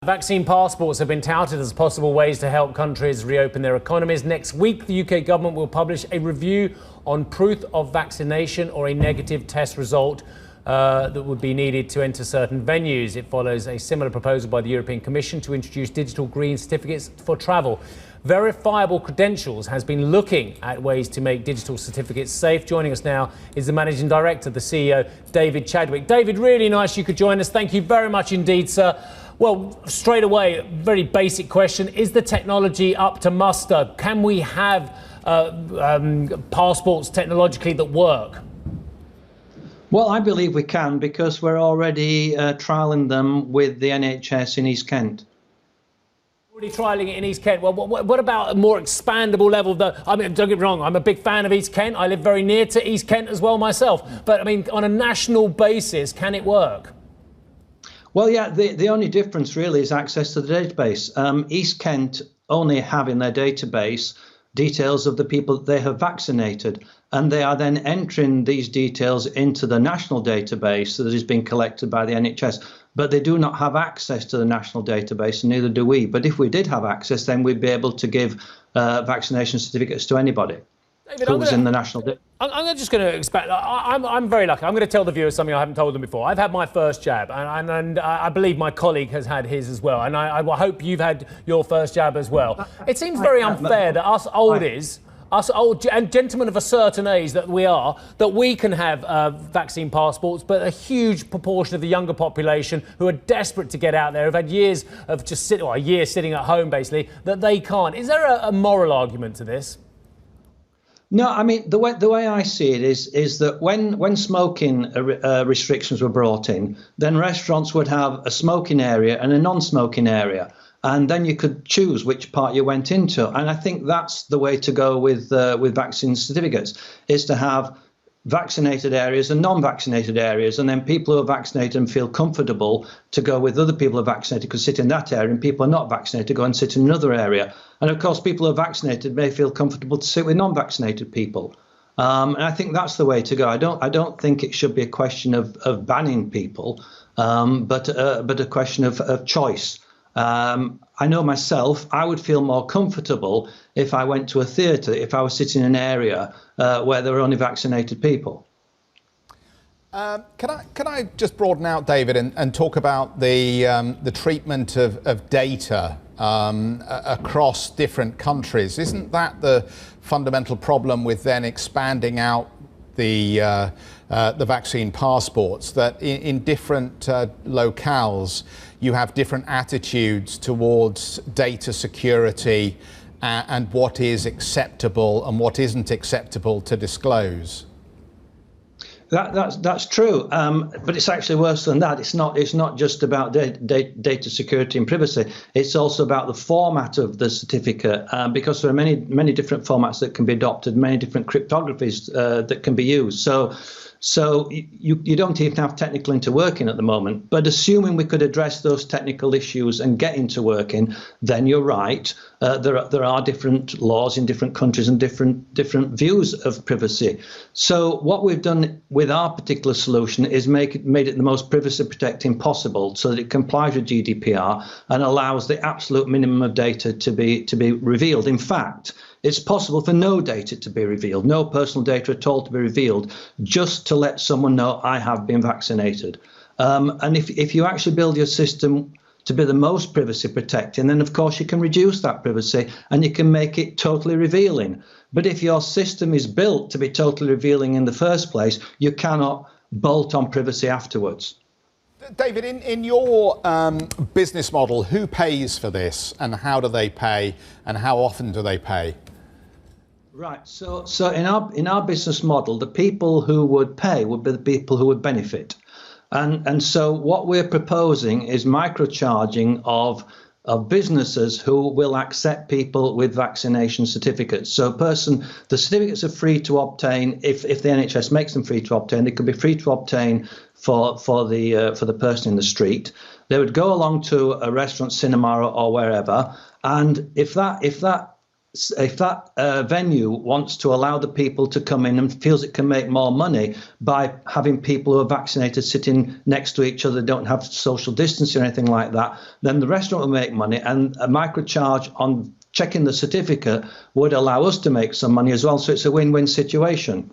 Vaccine passports have been touted as possible ways to help countries reopen their economies. Next week, the UK government will publish a review on proof of vaccination or a negative test result that would be needed to enter certain venues. It follows a similar proposal by the European Commission to introduce digital green certificates for travel. Verifiable Credentials has been looking at ways to make digital certificates safe. Joining us now is the Managing Director, the CEO, David Chadwick. David, really nice you could join us. Thank you very much indeed, sir. Well, straight away, very basic question. Is the technology up to muster? Can we have passports technologically that work? Well, I believe we can because we're already trialling them with the NHS in East Kent. Already trialling it in East Kent. Well, what about a more expandable level? I mean, don't get me wrong, I'm a big fan of East Kent. I live very near to East Kent as well myself. But I mean, on a national basis, can it work? Well, yeah, the only difference really is access to the database. East Kent only have in their database details of the people that they have vaccinated, and they are then entering these details into the national database that is being collected by the NHS. But they do not have access to the national database, and neither do we. But if we did have access, then we'd be able to give vaccination certificates to anybody who was in the national database. I'm just going to expand. I'm very lucky. I'm going to tell the viewers something I haven't told them before. I've had my first jab, and I believe my colleague has had his as well. And I hope you've had your first jab as well. It seems very unfair that us old and gentlemen of a certain age that we are, that we can have vaccine passports, but a huge proportion of the younger population who are desperate to get out there, have had years of just a year sitting at home, basically, that they can't. Is there a moral argument to this? No, I mean, the way I see it is that when smoking restrictions were brought in, then restaurants would have a smoking area and a non-smoking area. And then you could choose which part you went into. And I think that's the way to go with vaccine certificates, is to have vaccinated areas and non-vaccinated areas, and then people who are vaccinated and feel comfortable to go with other people who are vaccinated could sit in that area, and people who are not vaccinated go and sit in another area. And of course, people who are vaccinated may feel comfortable to sit with non-vaccinated people. And I think that's the way to go. I don't think it should be a question of banning people, but a question of choice. I know myself, I would feel more comfortable if I went to a theatre, if I was sitting in an area where there were only vaccinated people. Can I just broaden out, David, and talk about the treatment of data across different countries? Isn't that the fundamental problem with then expanding out the vaccine passports, that in different locales you have different attitudes towards data security and what is acceptable and what isn't acceptable to disclose? That's true, but it's actually worse than that. It's not just about data security and privacy. It's also about the format of the certificate, because there are many different formats that can be adopted, many different cryptographies that can be used. So you don't even have technical into working at the moment. But assuming we could address those technical issues and get into working, then you're right. There are different laws in different countries and different views of privacy. So what we've done with our particular solution is made it the most privacy protecting possible, so that it complies with GDPR and allows the absolute minimum of data to be revealed. In fact, it's possible for no data to be revealed, no personal data at all to be revealed, just to let someone know I have been vaccinated. And if you actually build your system to be the most privacy protecting, then of course you can reduce that privacy and you can make it totally revealing. But if your system is built to be totally revealing in the first place, you cannot bolt on privacy afterwards. David, in your business model, who pays for this and how do they pay and how often do they pay? Right. So in our business model, the people who would pay would be the people who would benefit. And so what we're proposing is microcharging of businesses who will accept people with vaccination certificates. So the certificates are free to obtain if the NHS makes them free to obtain. They could be free to obtain for the person in the street. They would go along to a restaurant, cinema, or wherever, and if that if that venue wants to allow the people to come in and feels it can make more money by having people who are vaccinated sitting next to each other, don't have social distancing or anything like that, then the restaurant will make money, and a microcharge on checking the certificate would allow us to make some money as well. So it's a win-win situation.